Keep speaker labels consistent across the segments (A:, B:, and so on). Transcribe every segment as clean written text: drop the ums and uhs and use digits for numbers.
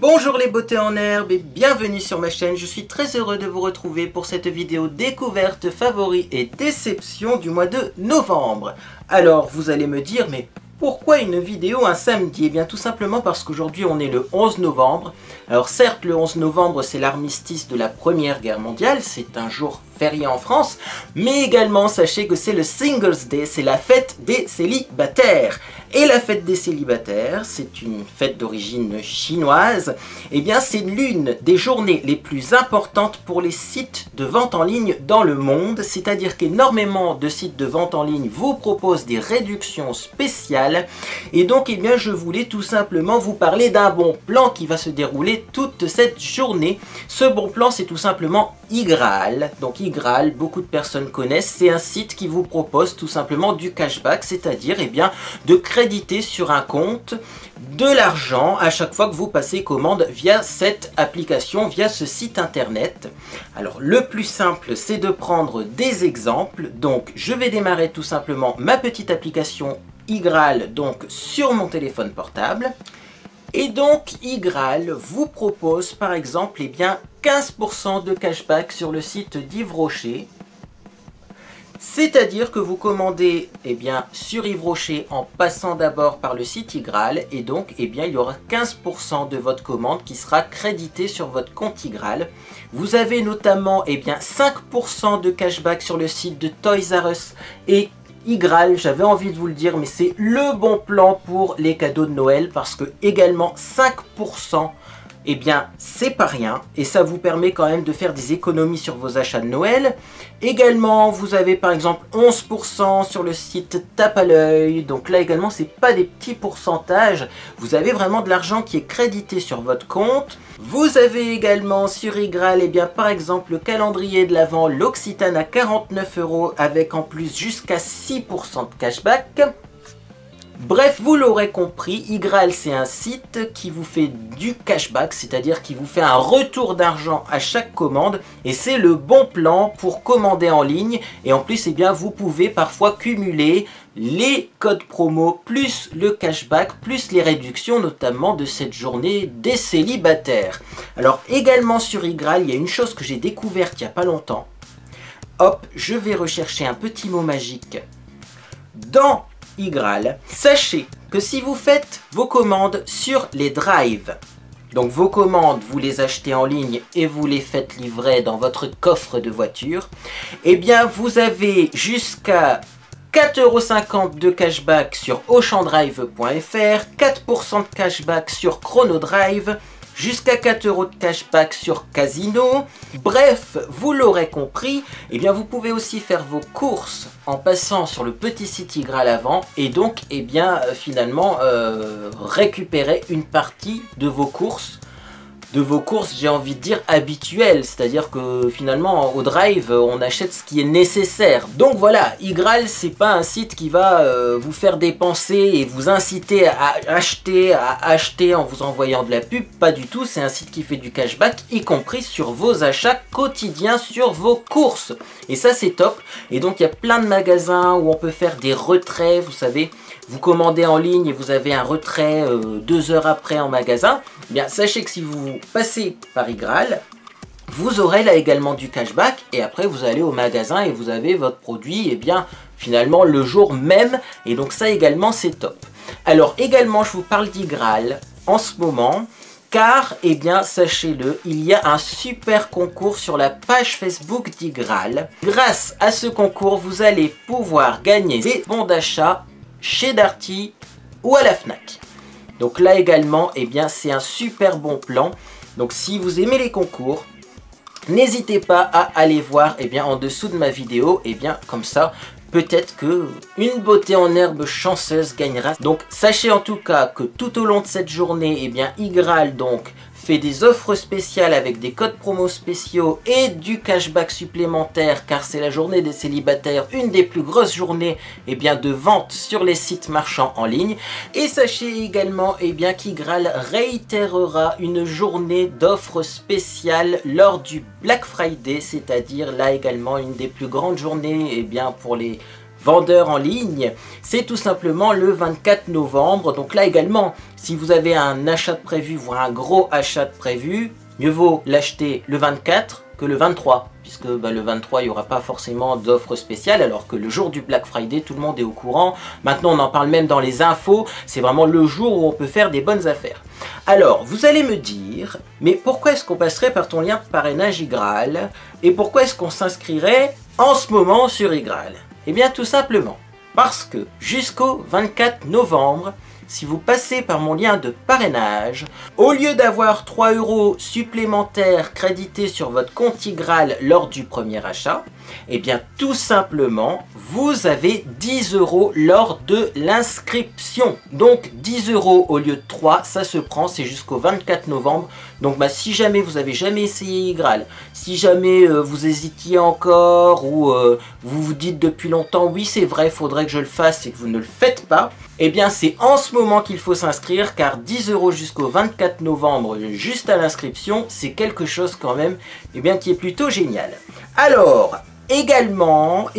A: Bonjour les beautés en herbe et bienvenue sur ma chaîne. Je suis très heureux de vous retrouver pour cette vidéo découverte, favoris et déception du mois de novembre. Alors vous allez me dire, mais pourquoi une vidéo un samedi? Eh bien tout simplement parce qu'aujourd'hui on est le 11 novembre. Alors certes le 11 novembre c'est l'armistice de la Première Guerre mondiale, c'est un jour férié en France, mais également sachez que c'est le Singles Day, c'est la fête des célibataires. Et la fête des célibataires, c'est une fête d'origine chinoise, et bien c'est l'une des journées les plus importantes pour les sites de vente en ligne dans le monde, c'est-à-dire qu'énormément de sites de vente en ligne vous proposent des réductions spéciales, et donc eh bien je voulais tout simplement vous parler d'un bon plan qui va se dérouler toute cette journée. Ce bon plan c'est tout simplement iGraal. Donc iGraal, beaucoup de personnes connaissent, c'est un site qui vous propose tout simplement du cashback, c'est-à-dire eh bien de créditer sur un compte de l'argent à chaque fois que vous passez commande via cette application, via ce site internet. Alors le plus simple c'est de prendre des exemples, donc je vais démarrer tout simplement ma petite application iGraal donc sur mon téléphone portable. Et donc iGraal vous propose par exemple eh bien 15% de cashback sur le site d'Yves Rocher. C'est-à-dire que vous commandez eh bien, sur Yves Rocher en passant d'abord par le site iGraal et donc eh bien, il y aura 15% de votre commande qui sera créditée sur votre compte iGraal. Vous avez notamment eh bien, 5% de cashback sur le site de Toys R Us et iGraal, j'avais envie de vous le dire, mais c'est le bon plan pour les cadeaux de Noël parce que également 5%, eh bien c'est pas rien et ça vous permet quand même de faire des économies sur vos achats de Noël. Également vous avez par exemple 11% sur le site Tape à l'œil, donc là également c'est pas des petits pourcentages, vous avez vraiment de l'argent qui est crédité sur votre compte. Vous avez également sur iGraal eh bien par exemple le calendrier de l'Avent, l'Occitane à 49 € avec en plus jusqu'à 6% de cashback. Bref, vous l'aurez compris, iGraal c'est un site qui vous fait du cashback, c'est-à-dire qui vous fait un retour d'argent à chaque commande et c'est le bon plan pour commander en ligne et en plus eh bien, vous pouvez parfois cumuler les codes promo plus le cashback plus les réductions notamment de cette journée des célibataires. Alors également sur iGraal, il y a une chose que j'ai découverte il n'y a pas longtemps. Hop, je vais rechercher un petit mot magique dans iGraal. Sachez que si vous faites vos commandes sur les drives, donc vos commandes vous les achetez en ligne et vous les faites livrer dans votre coffre de voiture, eh bien vous avez jusqu'à 4,50 € de cashback sur auchandrive.fr, 4% de cashback sur Chronodrive, jusqu'à 4 € de cashback sur Casino. Bref, vous l'aurez compris, eh bien vous pouvez aussi faire vos courses en passant sur le petit site iGraal avant et donc eh bien finalement récupérer une partie de vos courses. J'ai envie de dire habituelles, c'est-à-dire que finalement au drive on achète ce qui est nécessaire. Donc voilà, iGraal c'est pas un site qui va vous faire dépenser et vous inciter à acheter en vous envoyant de la pub, pas du tout, c'est un site qui fait du cashback y compris sur vos achats quotidiens, sur vos courses et ça c'est top. Et donc il y a plein de magasins où on peut faire des retraits, vous savez, vous commandez en ligne et vous avez un retrait 2 heures après en magasin. Eh bien, sachez que si vous passez par iGraal, vous aurez là également du cashback et après vous allez au magasin et vous avez votre produit et bien finalement le jour même et donc ça également c'est top. Alors également je vous parle d'iGraal en ce moment car eh bien sachez-le, il y a un super concours sur la page Facebook d'iGraal. Grâce à ce concours vous allez pouvoir gagner des bons d'achat chez Darty ou à la Fnac. Donc là également, eh bien c'est un super bon plan. Donc si vous aimez les concours, n'hésitez pas à aller voir eh bien, en dessous de ma vidéo. Et bien comme ça, peut-être que une beauté en herbe chanceuse gagnera. Donc sachez en tout cas que tout au long de cette journée, eh bien iGraal donc fait des offres spéciales avec des codes promo spéciaux et du cashback supplémentaire car c'est la journée des célibataires, une des plus grosses journées eh bien, de vente sur les sites marchands en ligne. Et sachez également eh bien, qu'iGraal réitérera une journée d'offres spéciales lors du Black Friday, c'est-à-dire là également une des plus grandes journées eh bien, pour les vendeur en ligne, c'est tout simplement le 24 novembre. Donc là également, si vous avez un achat de prévu, voire un gros achat de prévu, mieux vaut l'acheter le 24 que le 23, puisque le 23 il n'y aura pas forcément d'offres spéciales, alors que le jour du Black Friday, tout le monde est au courant. Maintenant on en parle même dans les infos, c'est vraiment le jour où on peut faire des bonnes affaires. Alors vous allez me dire, mais pourquoi est-ce qu'on passerait par ton lien de parrainage iGraal, et pourquoi est-ce qu'on s'inscrirait en ce moment sur iGraal? Eh bien tout simplement, parce que jusqu'au 24 novembre, si vous passez par mon lien de parrainage, au lieu d'avoir 3 € supplémentaires crédités sur votre compte iGraal lors du premier achat, eh bien tout simplement, vous avez 10 € lors de l'inscription. Donc 10 € au lieu de 3, ça se prend, c'est jusqu'au 24 novembre. Donc si jamais vous avez jamais essayé iGraal, si jamais vous hésitiez encore ou vous vous dites depuis longtemps oui c'est vrai, il faudrait que je le fasse et que vous ne le faites pas, eh bien c'est en ce moment qu'il faut s'inscrire, car 10 € jusqu'au 24 novembre juste à l'inscription, c'est quelque chose quand même qui est plutôt génial. Alors également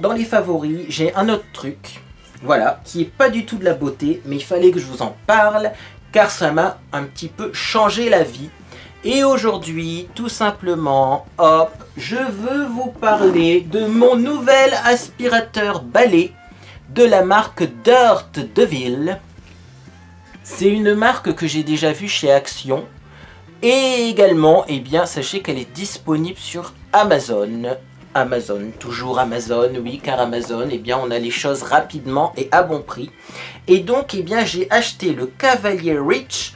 A: dans les favoris, j'ai un autre truc, voilà, qui est pas du tout de la beauté, mais il fallait que je vous en parle car ça m'a un petit peu changé la vie. Et aujourd'hui, tout simplement, hop, je veux vous parler de mon nouvel aspirateur balai de la marque Dirt Devil. C'est une marque que j'ai déjà vue chez Action. Et également, sachez qu'elle est disponible sur Amazon. Amazon, toujours Amazon, oui, car Amazon, on a les choses rapidement et à bon prix. Et donc, j'ai acheté le Cavalier Reach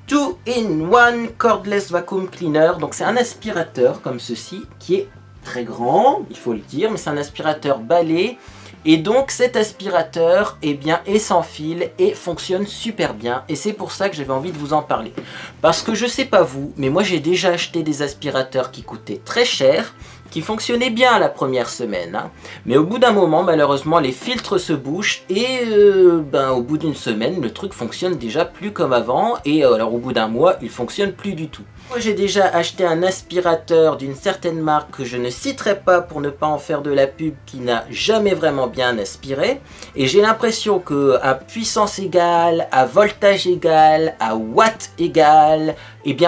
A: 2-in-1 Cordless Vacuum Cleaner. Donc, c'est un aspirateur comme ceci, qui est très grand, il faut le dire, mais c'est un aspirateur balai. Et donc cet aspirateur est sans fil et fonctionne super bien, et c'est pour ça que j'avais envie de vous en parler. Parce que je sais pas vous, mais moi j'ai déjà acheté des aspirateurs qui coûtaient très cher, qui fonctionnaient bien la première semaine, hein. Mais au bout d'un moment malheureusement les filtres se bouchent et au bout d'une semaine le truc fonctionne déjà plus comme avant, et alors au bout d'un mois il fonctionne plus du tout. Moi j'ai déjà acheté un aspirateur d'une certaine marque que je ne citerai pas pour ne pas en faire de la pub, qui n'a jamais vraiment bien aspiré, et j'ai l'impression que à puissance égale, à voltage égal, à watts égal,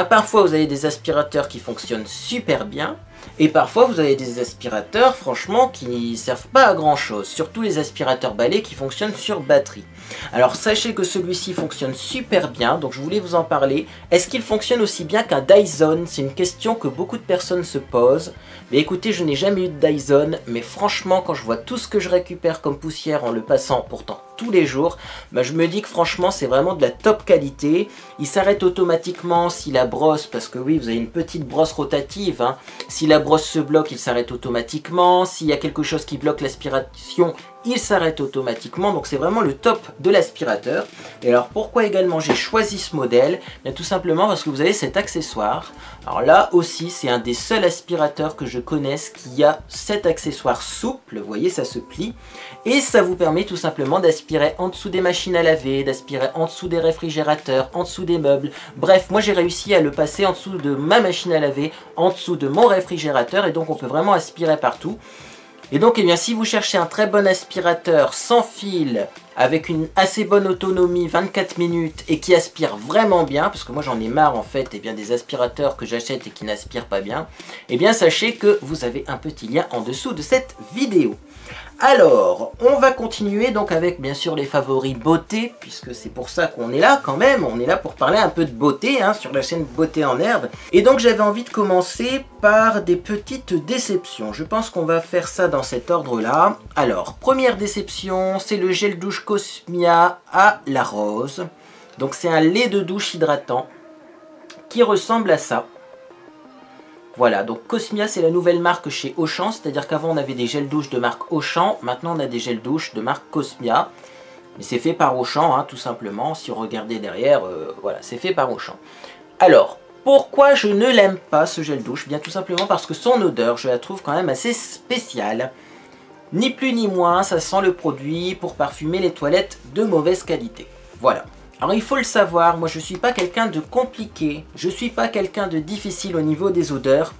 A: parfois vous avez des aspirateurs qui fonctionnent super bien, et parfois vous avez des aspirateurs franchement qui servent pas à grand chose, surtout les aspirateurs balais qui fonctionnent sur batterie. Alors sachez que celui-ci fonctionne super bien, donc je voulais vous en parler. Est-ce qu'il fonctionne aussi bien qu'un Dyson? C'est une question que beaucoup de personnes se posent. Mais écoutez, je n'ai jamais eu de Dyson, mais franchement quand je vois tout ce que je récupère comme poussière en le passant pourtant tous les jours, je me dis que franchement c'est vraiment de la top qualité. Il s'arrête automatiquement si la brosse, parce que oui vous avez une petite brosse rotative, hein. Si la brosse se bloque, il s'arrête automatiquement. S'il y a quelque chose qui bloque l'aspiration, il s'arrête automatiquement. Donc c'est vraiment le top de l'aspirateur. Et alors pourquoi également j'ai choisi ce modèle? Tout simplement parce que vous avez cet accessoire. Alors là aussi c'est un des seuls aspirateurs que je connaisse qui a cet accessoire souple. Vous voyez, ça se plie. Et ça vous permet tout simplement d'aspirer en dessous des machines à laver, d'aspirer en dessous des réfrigérateurs, en dessous des meubles. Bref, moi j'ai réussi à le passer en dessous de ma machine à laver, en dessous de mon réfrigérateur, et donc on peut vraiment aspirer partout. Et donc si vous cherchez un très bon aspirateur sans fil, avec une assez bonne autonomie, 24 minutes, et qui aspire vraiment bien, parce que moi j'en ai marre en fait des aspirateurs que j'achète et qui n'aspirent pas bien, sachez que vous avez un petit lien en dessous de cette vidéo. Alors, on va continuer donc avec bien sûr les favoris beauté, puisque c'est pour ça qu'on est là quand même, on est là pour parler un peu de beauté, hein, sur la chaîne Beauté en Herbe. Et donc j'avais envie de commencer par des petites déceptions. Je pense qu'on va faire ça dans cet ordre-là. Alors, première déception, c'est le gel douche Cosmia à la rose. Donc c'est un lait de douche hydratant qui ressemble à ça. Voilà, donc Cosmia c'est la nouvelle marque chez Auchan, c'est-à-dire qu'avant on avait des gels douche de marque Auchan, maintenant on a des gels douche de marque Cosmia. Mais c'est fait par Auchan, hein, tout simplement, si on regardait derrière, voilà, c'est fait par Auchan. Alors, pourquoi je ne l'aime pas ce gel douche? Bien tout simplement parce que son odeur, je la trouve quand même assez spéciale. Ni plus ni moins, ça sent le produit pour parfumer les toilettes de mauvaise qualité. Voilà. Alors il faut le savoir, moi je suis pas quelqu'un de compliqué, je suis pas quelqu'un de difficile au niveau des odeurs.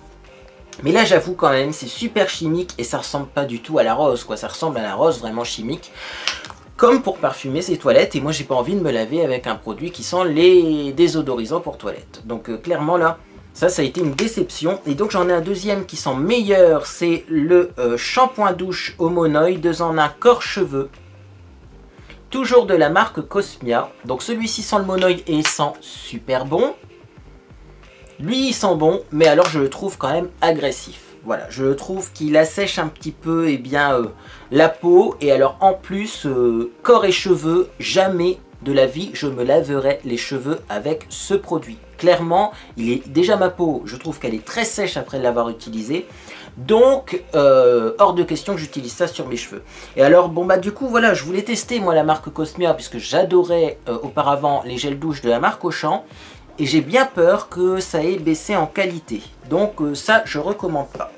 A: Mais là j'avoue quand même c'est super chimique et ça ressemble pas du tout à la rose quoi, ça ressemble à la rose vraiment chimique. Comme pour parfumer ses toilettes, et moi j'ai pas envie de me laver avec un produit qui sent les désodorisants pour toilettes. Donc clairement là, ça a été une déception. Et donc j'en ai un deuxième qui sent meilleur, c'est le shampoing douche Homonoï 2 en 1 corps cheveux. Toujours de la marque Cosmia. Donc celui-ci sent le monoï et sent super bon. Lui il sent bon, mais alors je le trouve quand même agressif. Voilà, je trouve qu'il assèche un petit peu la peau. Et alors en plus, corps et cheveux, jamais de la vie je me laverai les cheveux avec ce produit. Clairement, déjà ma peau, je trouve qu'elle est très sèche après l'avoir utilisé. Donc, hors de question que j'utilise ça sur mes cheveux. Et alors, bon bah du coup, voilà, je voulais tester moi la marque Cosmia, puisque j'adorais auparavant les gels douche de la marque Auchan. Et j'ai bien peur que ça ait baissé en qualité. Donc ça, je recommande pas.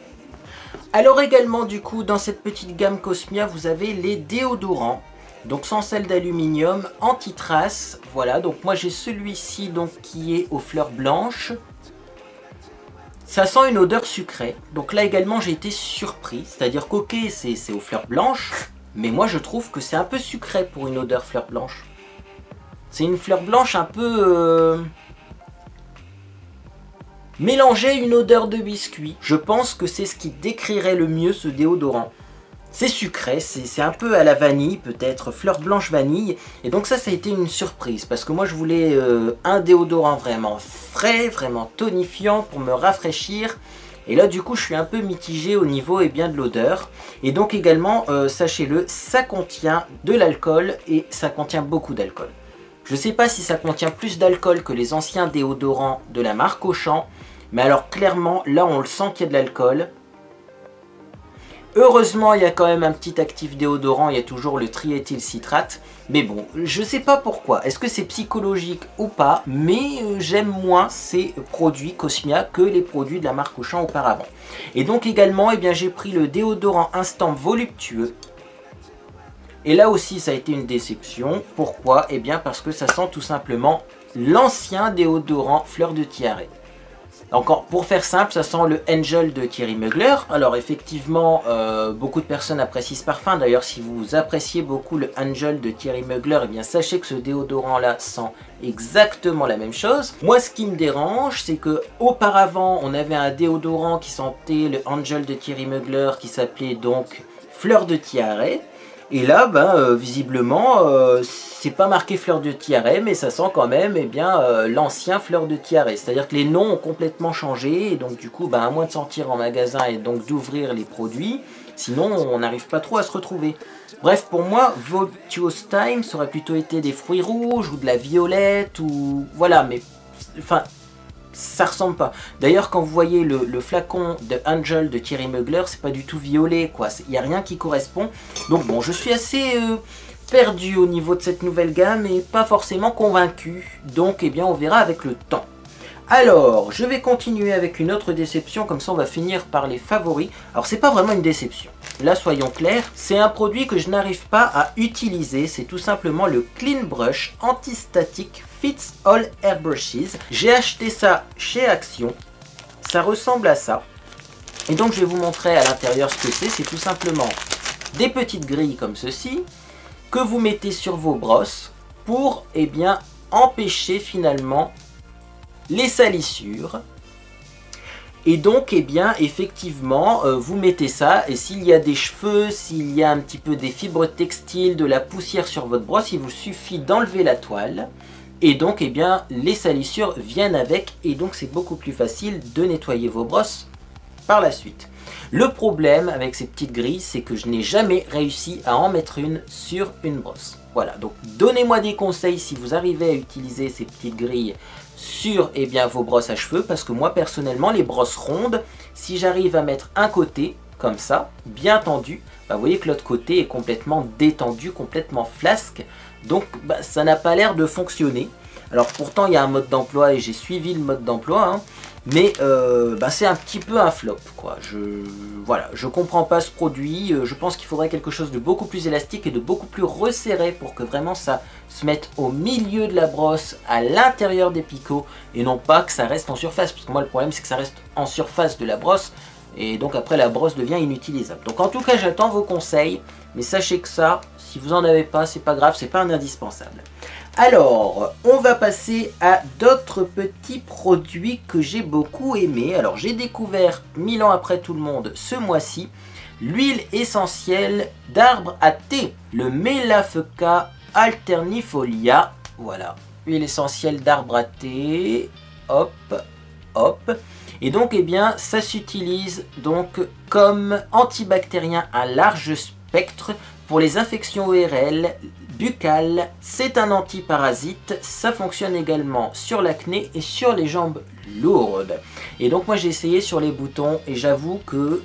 A: Alors également, du coup, dans cette petite gamme Cosmia, vous avez les déodorants. Donc sans sel d'aluminium, anti-trace. Voilà, donc moi j'ai celui-ci donc qui est aux fleurs blanches. Ça sent une odeur sucrée. Donc là également, j'ai été surpris. C'est-à-dire qu'ok, c'est aux fleurs blanches. Mais moi je trouve que c'est un peu sucré pour une odeur fleur blanche. C'est une fleur blanche un peu... mélanger une odeur de biscuit. Je pense que c'est ce qui décrirait le mieux ce déodorant. C'est sucré, c'est un peu à la vanille, peut-être fleur blanche vanille. Et donc ça a été une surprise parce que moi je voulais un déodorant vraiment frais, vraiment tonifiant pour me rafraîchir. Et là du coup je suis un peu mitigé au niveau de l'odeur. Et donc également, sachez-le, ça contient de l'alcool et ça contient beaucoup d'alcool. Je ne sais pas si ça contient plus d'alcool que les anciens déodorants de la marque Auchan. Mais alors clairement, là on le sent qu'il y a de l'alcool. Heureusement, il y a quand même un petit actif déodorant, il y a toujours le triéthylcitrate. Mais bon, je ne sais pas pourquoi. Est-ce que c'est psychologique ou pas? Mais j'aime moins ces produits Cosmia que les produits de la marque Auchan auparavant. Et donc également, j'ai pris le déodorant Instant Voluptueux. Et là aussi, ça a été une déception. Pourquoi? Eh bien parce que ça sent tout simplement l'ancien déodorant Fleur de Tiare. Encore pour faire simple, ça sent le Angel de Thierry Mugler. Alors effectivement, beaucoup de personnes apprécient ce parfum. D'ailleurs, si vous appréciez beaucoup le Angel de Thierry Mugler, eh bien sachez que ce déodorant-là sent exactement la même chose. Moi, ce qui me dérange, c'est que auparavant, on avait un déodorant qui sentait le Angel de Thierry Mugler, qui s'appelait donc Fleur de Tiare. Et là, visiblement, c'est pas marqué Fleur de Tiare, mais ça sent quand même l'ancien Fleur de Tiare. C'est-à-dire que les noms ont complètement changé, et donc du coup, à moins de sortir en magasin et donc d'ouvrir les produits, sinon on n'arrive pas trop à se retrouver. Bref, pour moi, Voluptuous Time, ça aurait plutôt été des fruits rouges, ou de la violette, ou... voilà, mais... enfin... ça ressemble pas. D'ailleurs, quand vous voyez le flacon de Angel de Thierry Mugler, c'est pas du tout violet, quoi. Il n'y a rien qui correspond. Donc bon, je suis assez perdu au niveau de cette nouvelle gamme et pas forcément convaincu. Donc, on verra avec le temps. Alors, je vais continuer avec une autre déception, comme ça on va finir par les favoris. Alors, c'est pas vraiment une déception. Là, soyons clairs, c'est un produit que je n'arrive pas à utiliser. C'est tout simplement le Clean Brush Antistatic Fits All Airbrushes. J'ai acheté ça chez Action. Ça ressemble à ça. Et donc, je vais vous montrer à l'intérieur ce que c'est. C'est tout simplement des petites grilles comme ceci que vous mettez sur vos brosses pour, empêcher finalement les salissures. Et donc, effectivement, vous mettez ça, et s'il y a des cheveux, s'il y a un petit peu des fibres textiles, de la poussière sur votre brosse, il vous suffit d'enlever la toile. Et donc, les salissures viennent avec, et donc c'est beaucoup plus facile de nettoyer vos brosses par la suite. Le problème avec ces petites grilles, c'est que je n'ai jamais réussi à en mettre une sur une brosse. Voilà, donc donnez-moi des conseils si vous arrivez à utiliser ces petites grilles sur vos brosses à cheveux, parce que moi personnellement les brosses rondes, si j'arrive à mettre un côté comme ça, bien tendu, vous voyez que l'autre côté est complètement détendu, complètement flasque, donc ça n'a pas l'air de fonctionner. Alors pourtant il y a un mode d'emploi et j'ai suivi le mode d'emploi, mais c'est un petit peu un flop, quoi. Voilà, je comprends pas ce produit, je pense qu'il faudrait quelque chose de beaucoup plus élastique et de beaucoup plus resserré pour que vraiment ça se mette au milieu de la brosse, à l'intérieur des picots, et non pas que ça reste en surface, parce que moi le problème c'est que ça reste en surface de la brosse, Et donc après la brosse devient inutilisable. Donc en tout cas j'attends vos conseils. Mais sachez que ça, si vous n'en avez pas, c'est pas grave, c'est pas un indispensable. Alors, on va passer à d'autres petits produits que j'ai beaucoup aimés. Alors j'ai découvert 1000 ans après tout le monde ce mois-ci l'huile essentielle d'arbre à thé, le Melafeuca alternifolia. Voilà, huile essentielle d'arbre à thé. Hop, hop. Et donc, eh bien, ça s'utilise donc comme antibactérien à large spectre pour les infections ORL, buccales. C'est un antiparasite. Ça fonctionne également sur l'acné et sur les jambes lourdes. Et donc, moi, j'ai essayé sur les boutons et j'avoue que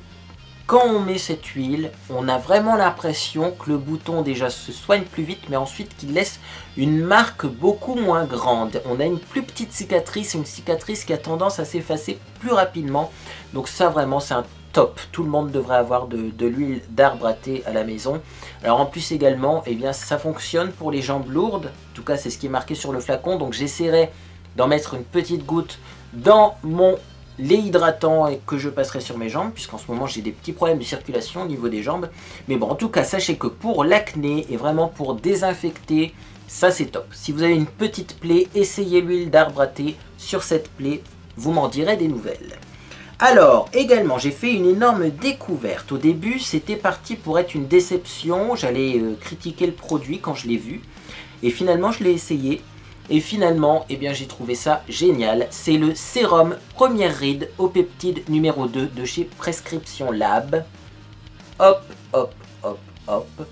A: quand on met cette huile, on a vraiment l'impression que le bouton déjà se soigne plus vite, mais ensuite qu'il laisse une marque beaucoup moins grande. On a une plus petite cicatrice, une cicatrice qui a tendance à s'effacer plus rapidement. Donc ça vraiment c'est un top. Tout le monde devrait avoir de l'huile d'arbre à thé à la maison. Alors en plus également, eh bien, ça fonctionne pour les jambes lourdes. En tout cas c'est ce qui est marqué sur le flacon. Donc j'essaierai d'en mettre une petite goutte dans mon lait hydratant et que je passerai sur mes jambes, puisqu'en ce moment j'ai des petits problèmes de circulation au niveau des jambes. Mais bon, en tout cas, sachez que pour l'acné et vraiment pour désinfecter, ça c'est top. Si vous avez une petite plaie, essayez l'huile d'arbre à thé sur cette plaie, vous m'en direz des nouvelles. Alors, également, j'ai fait une énorme découverte. Au début, c'était parti pour être une déception. J'allais critiquer le produit quand je l'ai vu. Et finalement, je l'ai essayé. Et finalement, eh bien, j'ai trouvé ça génial. C'est le sérum première ride au peptide numéro 2 de chez Prescription Lab. Hop, hop, hop, hop.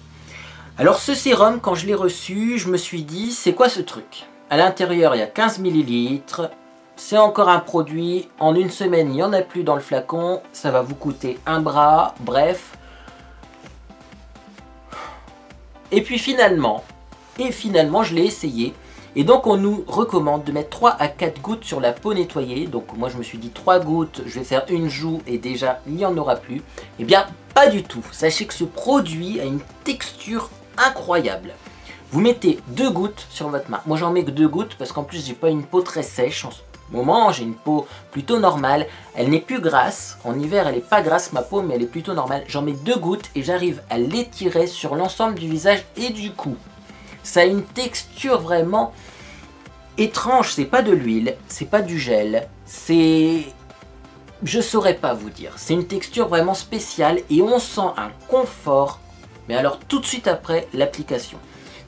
A: Alors ce sérum, quand je l'ai reçu, je me suis dit, c'est quoi ce truc? À l'intérieur, il y a 15 ml. C'est encore un produit. En une semaine, il n'y en a plus dans le flacon. Ça va vous coûter un bras. Bref. Et puis finalement, je l'ai essayé. Et donc on nous recommande de mettre 3 à 4 gouttes sur la peau nettoyée. Donc moi je me suis dit 3 gouttes, je vais faire une joue et déjà il n'y en aura plus. Eh bien pas du tout. Sachez que ce produit a une texture incroyable. Vous mettez 2 gouttes sur votre main. Moi j'en mets que 2 gouttes parce qu'en plus j'ai pas une peau très sèche en ce moment. J'ai une peau plutôt normale. Elle n'est plus grasse. En hiver elle n'est pas grasse ma peau mais elle est plutôt normale. J'en mets 2 gouttes et j'arrive à l'étirer sur l'ensemble du visage et du cou. Ça a une texture vraiment étrange, c'est pas de l'huile, c'est pas du gel, c'est... Je saurais pas vous dire. C'est une texture vraiment spéciale et on sent un confort, mais alors tout de suite après l'application.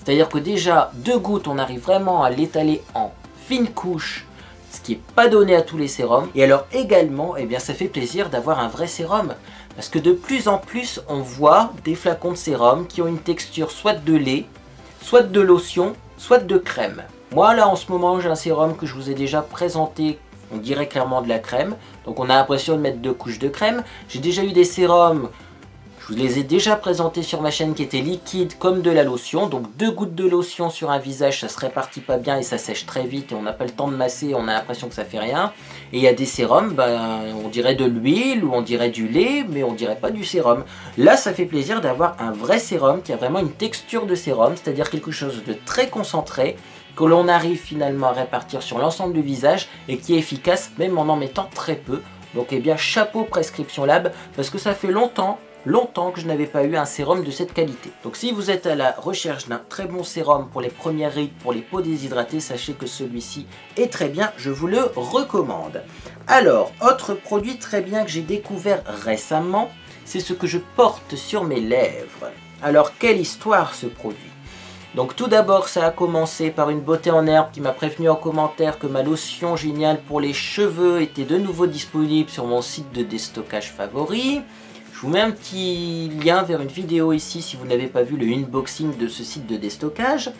A: C'est-à-dire que déjà, 2 gouttes, on arrive vraiment à l'étaler en fine couche, ce qui n'est pas donné à tous les sérums. Et alors également, eh bien, ça fait plaisir d'avoir un vrai sérum. Parce que de plus en plus, on voit des flacons de sérum qui ont une texture soit de lait, soit de lotion, soit de crème. Moi là en ce moment j'ai un sérum que je vous ai déjà présenté, on dirait clairement de la crème. Donc on a l'impression de mettre 2 couches de crème. J'ai déjà eu des sérums, je vous les ai déjà présentés sur ma chaîne qui étaient liquides comme de la lotion. Donc 2 gouttes de lotion sur un visage, ça se répartit pas bien et ça sèche très vite et on n'a pas le temps de masser, on a l'impression que ça fait rien. Et il y a des sérums, ben, on dirait de l'huile ou on dirait du lait, mais on dirait pas du sérum. Là ça fait plaisir d'avoir un vrai sérum qui a vraiment une texture de sérum, c'est-à-dire quelque chose de très concentré, que l'on arrive finalement à répartir sur l'ensemble du visage et qui est efficace même en mettant très peu. Donc eh bien chapeau Prescription Lab, parce que ça fait longtemps que je n'avais pas eu un sérum de cette qualité. Donc si vous êtes à la recherche d'un très bon sérum pour les premières rides, pour les peaux déshydratées, sachez que celui-ci est très bien, je vous le recommande. Alors, autre produit très bien que j'ai découvert récemment, c'est ce que je porte sur mes lèvres. Alors, quelle histoire ce produit? Donc tout d'abord, ça a commencé par une beauté en herbe qui m'a prévenu en commentaire que ma lotion géniale pour les cheveux était de nouveau disponible sur mon site de déstockage favori. Je vous mets un petit lien vers une vidéo ici si vous n'avez pas vu le unboxing de ce site de déstockage.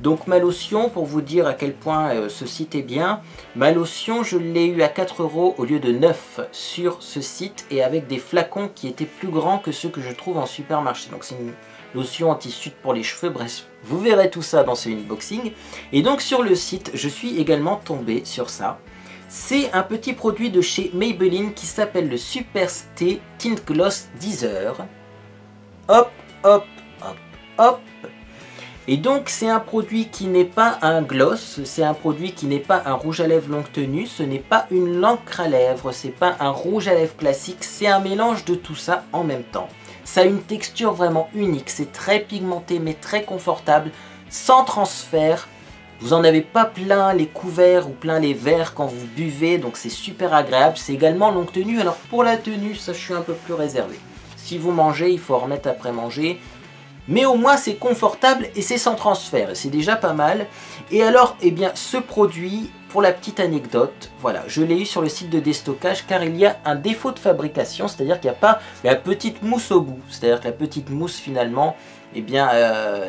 A: Donc ma lotion, pour vous dire à quel point ce site est bien, ma lotion je l'ai eu à 4 € au lieu de 9 sur ce site et avec des flacons qui étaient plus grands que ceux que je trouve en supermarché. Donc c'est une lotion anti-sude pour les cheveux, bref, vous verrez tout ça dans ce unboxing. Et donc sur le site, je suis également tombé sur ça. C'est un petit produit de chez Maybelline qui s'appelle le Super Stay Tint Gloss 10 heures. Hop, hop, hop, hop. Et donc c'est un produit qui n'est pas un gloss, c'est un produit qui n'est pas un rouge à lèvres longue tenue, ce n'est pas une encre à lèvres, c'est pas un rouge à lèvres classique, c'est un mélange de tout ça en même temps. Ça a une texture vraiment unique, c'est très pigmenté mais très confortable, sans transfert. Vous n'en avez pas plein les couverts ou plein les verres quand vous buvez, donc c'est super agréable. C'est également longue tenue, alors pour la tenue, ça je suis un peu plus réservé. Si vous mangez, il faut en remettre après manger. Mais au moins c'est confortable et c'est sans transfert, et c'est déjà pas mal. Et alors, eh bien, ce produit, pour la petite anecdote, voilà, je l'ai eu sur le site de déstockage car il y a un défaut de fabrication, c'est-à-dire qu'il n'y a pas la petite mousse au bout. C'est-à-dire que la petite mousse finalement, eh bien,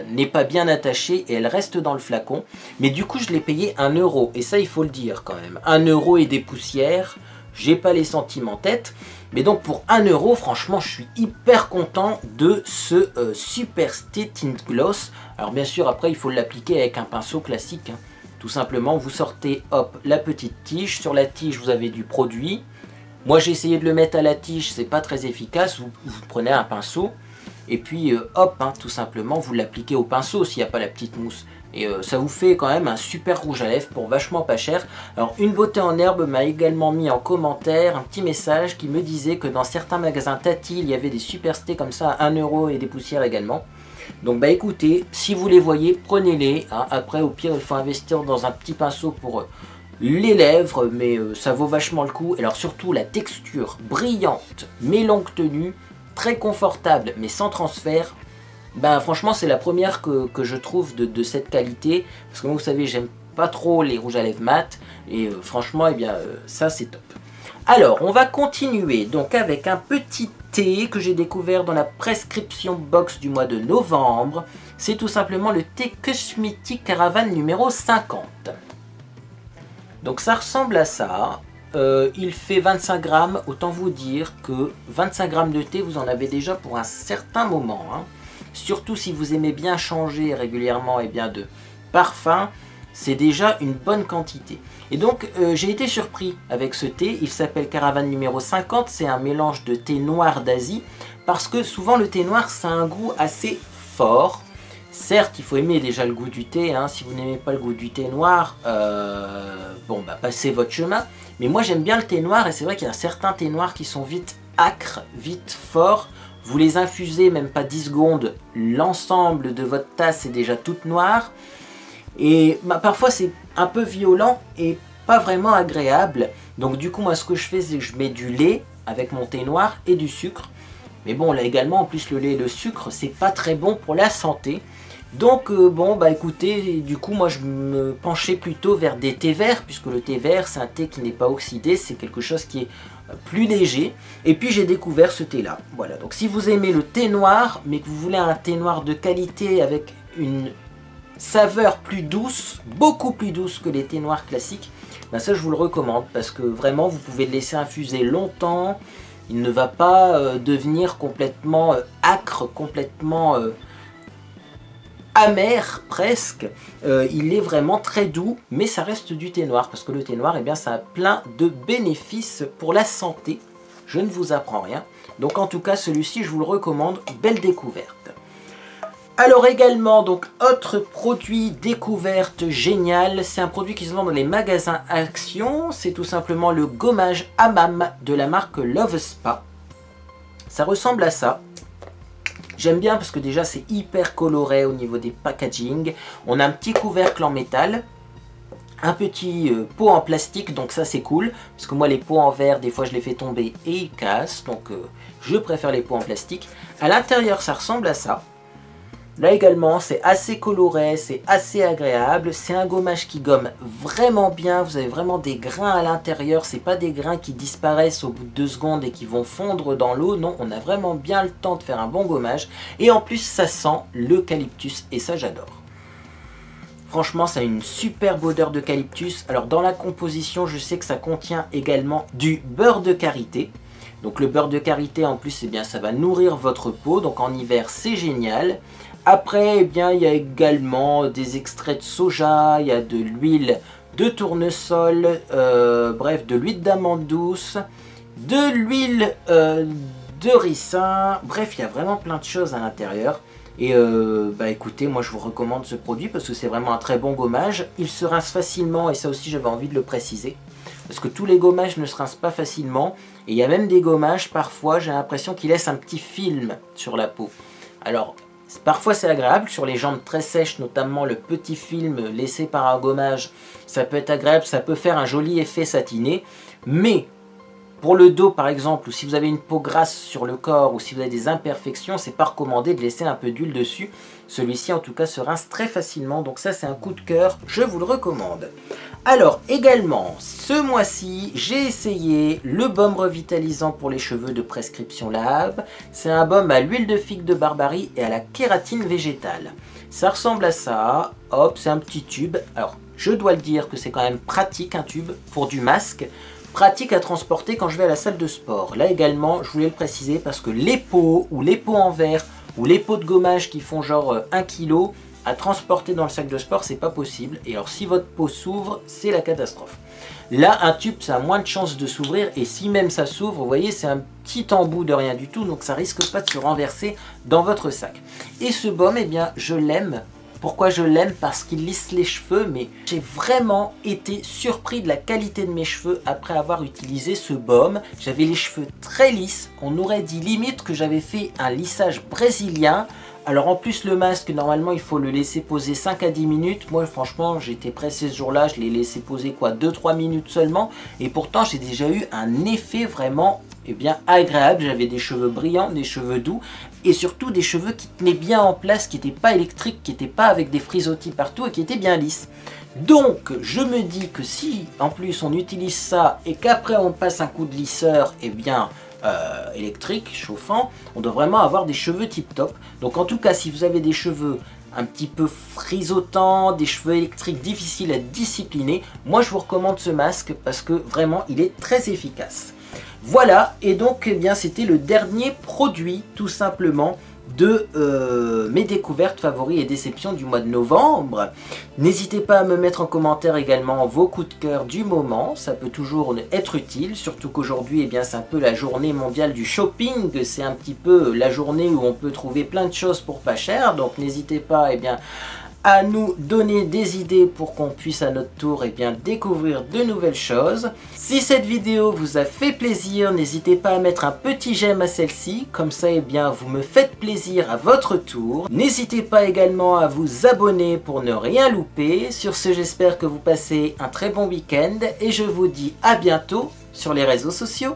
A: n'est pas bien attachée et elle reste dans le flacon. Mais du coup, je l'ai payé 1 €, et ça il faut le dire quand même. 1 € et des poussières, j'ai pas les centimes en tête. Mais donc pour 1 €, franchement, je suis hyper content de ce Super Stay Tint Gloss. Alors bien sûr, après, il faut l'appliquer avec un pinceau classique. Hein. Tout simplement, vous sortez, hop, la petite tige. Sur la tige, vous avez du produit. Moi, j'ai essayé de le mettre à la tige, c'est pas très efficace. Vous prenez un pinceau et puis, hop, hein, tout simplement, vous l'appliquez au pinceau s'il n'y a pas la petite mousse. Et ça vous fait quand même un super rouge à lèvres pour vachement pas cher. Alors Une Beauté en Herbe m'a également mis en commentaire un petit message qui me disait que dans certains magasins Tati, il y avait des Super Stay comme ça à 1 € et des poussières également. Donc bah écoutez, si vous les voyez, prenez-les. Hein. Après au pire il faut investir dans un petit pinceau pour les lèvres, mais ça vaut vachement le coup. Alors surtout la texture brillante mais longue tenue, très confortable mais sans transfert. Ben franchement c'est la première que je trouve de cette qualité, parce que moi vous savez j'aime pas trop les rouges à lèvres mat, et franchement eh bien ça c'est top. Alors on va continuer donc avec un petit thé que j'ai découvert dans la prescription box du mois de novembre. C'est tout simplement le thé Cosmetic Caravane numéro 50. Donc ça ressemble à ça. Il fait 25 grammes, autant vous dire que 25 grammes de thé vous en avez déjà pour un certain moment, hein. Surtout si vous aimez bien changer régulièrement et bien de parfum, c'est déjà une bonne quantité. Et donc j'ai été surpris avec ce thé, il s'appelle Caravane numéro 50, c'est un mélange de thé noir d'Asie, parce que souvent le thé noir ça a un goût assez fort. Certes, il faut aimer déjà le goût du thé, hein. Si vous n'aimez pas le goût du thé noir, bon bah passez votre chemin. Mais moi j'aime bien le thé noir, et c'est vrai qu'il y a certains thés noirs qui sont vite âcres, vite forts. Vous les infusez même pas 10 secondes, l'ensemble de votre tasse est déjà toute noire. Et bah, parfois c'est un peu violent et pas vraiment agréable. Donc du coup moi ce que je fais c'est que je mets du lait avec mon thé noir et du sucre. Mais bon là également en plus le lait et le sucre c'est pas très bon pour la santé. Donc bon bah écoutez, du coup moi je me penchais plutôt vers des thés verts, puisque le thé vert c'est un thé qui n'est pas oxydé, c'est quelque chose qui est plus léger. Et puis j'ai découvert ce thé là, voilà. Donc si vous aimez le thé noir, mais que vous voulez un thé noir de qualité avec une saveur plus douce, beaucoup plus douce que les thés noirs classiques, ben ça je vous le recommande, parce que vraiment vous pouvez le laisser infuser longtemps, il ne va pas devenir complètement âcre, complètement amer presque. Il est vraiment très doux, mais ça reste du thé noir, parce que le thé noir, eh bien, ça a plein de bénéfices pour la santé. Je ne vous apprends rien. Donc en tout cas, celui-ci, je vous le recommande. Belle découverte. Alors également, donc autre produit découverte génial, c'est un produit qui se vend dans les magasins Action. C'est tout simplement le gommage Hammam de la marque Love Spa. Ça ressemble à ça. J'aime bien parce que déjà c'est hyper coloré au niveau des packaging. On a un petit couvercle en métal, un petit pot en plastique, donc ça c'est cool. Parce que moi les pots en verre, des fois je les fais tomber et ils cassent. Donc je préfère les pots en plastique. À l'intérieur ça ressemble à ça. Là également c'est assez coloré, c'est assez agréable. C'est un gommage qui gomme vraiment bien. Vous avez vraiment des grains à l'intérieur. C'est pas des grains qui disparaissent au bout de 2 secondes et qui vont fondre dans l'eau. Non, on a vraiment bien le temps de faire un bon gommage. Et en plus ça sent l'eucalyptus et ça j'adore. Franchement ça a une superbe odeur d'eucalyptus. Alors dans la composition je sais que ça contient également du beurre de karité. Donc le beurre de karité en plus, eh bien, ça va nourrir votre peau. Donc en hiver c'est génial. Après, eh bien, il y a également des extraits de soja, il y a de l'huile de tournesol, bref, de l'huile d'amande douce, de l'huile de ricin, bref, il y a vraiment plein de choses à l'intérieur. Et bah écoutez, moi je vous recommande ce produit parce que c'est vraiment un très bon gommage. Il se rince facilement et ça aussi j'avais envie de le préciser. Parce que tous les gommages ne se rincent pas facilement. Et il y a même des gommages, parfois j'ai l'impression qu'ils laissent un petit film sur la peau. Alors parfois c'est agréable, sur les jambes très sèches, notamment le petit film laissé par un gommage, ça peut être agréable, ça peut faire un joli effet satiné. Mais pour le dos par exemple, ou si vous avez une peau grasse sur le corps, ou si vous avez des imperfections, c'est pas recommandé de laisser un peu d'huile dessus. Celui-ci en tout cas se rince très facilement, donc ça c'est un coup de cœur, je vous le recommande. Alors également, ce mois-ci, j'ai essayé le baume revitalisant pour les cheveux de Prescription Lab. C'est un baume à l'huile de figue de Barbarie et à la kératine végétale. Ça ressemble à ça, hop, c'est un petit tube. Alors, je dois le dire que c'est quand même pratique un tube pour du masque. Pratique à transporter quand je vais à la salle de sport. Là également, je voulais le préciser parce que les pots ou les pots en verre ou les pots de gommage qui font genre 1 kg à transporter dans le sac de sport, c'est pas possible. Et alors si votre pot s'ouvre, c'est la catastrophe. Là, un tube, ça a moins de chances de s'ouvrir. Et si même ça s'ouvre, vous voyez, c'est un petit embout de rien du tout. Donc ça risque pas de se renverser dans votre sac. Et ce baume, eh bien, je l'aime. Pourquoi je l'aime? Parce qu'il lisse les cheveux, mais j'ai vraiment été surpris de la qualité de mes cheveux après avoir utilisé ce baume. J'avais les cheveux très lisses, on aurait dit limite que j'avais fait un lissage brésilien. Alors en plus le masque, normalement il faut le laisser poser 5 à 10 minutes. Moi franchement j'étais pressé ce jour-là, je l'ai laissé poser quoi 2-3 minutes seulement. Et pourtant j'ai déjà eu un effet vraiment bien agréable. J'avais des cheveux brillants, des cheveux doux et surtout des cheveux qui tenaient bien en place, qui n'étaient pas électriques, qui n'étaient pas avec des frisottis partout et qui étaient bien lisses. Donc je me dis que si en plus on utilise ça et qu'après on passe un coup de lisseur, et bien électrique, chauffant, on doit vraiment avoir des cheveux tip top. Donc en tout cas si vous avez des cheveux un petit peu frisottant, des cheveux électriques difficiles à discipliner, moi je vous recommande ce masque parce que vraiment il est très efficace. Voilà, et donc eh bien c'était le dernier produit tout simplement de mes découvertes, favoris et déceptions du mois de novembre. N'hésitez pas à me mettre en commentaire également vos coups de cœur du moment, ça peut toujours être utile, surtout qu'aujourd'hui eh bien c'est un peu la journée mondiale du shopping, c'est un petit peu la journée où on peut trouver plein de choses pour pas cher, donc n'hésitez pas eh bien à nous donner des idées pour qu'on puisse à notre tour découvrir de nouvelles choses. Si cette vidéo vous a fait plaisir, n'hésitez pas à mettre un petit j'aime à celle-ci, comme ça vous me faites plaisir à votre tour. N'hésitez pas également à vous abonner pour ne rien louper. Sur ce, j'espère que vous passez un très bon week-end et je vous dis à bientôt sur les réseaux sociaux.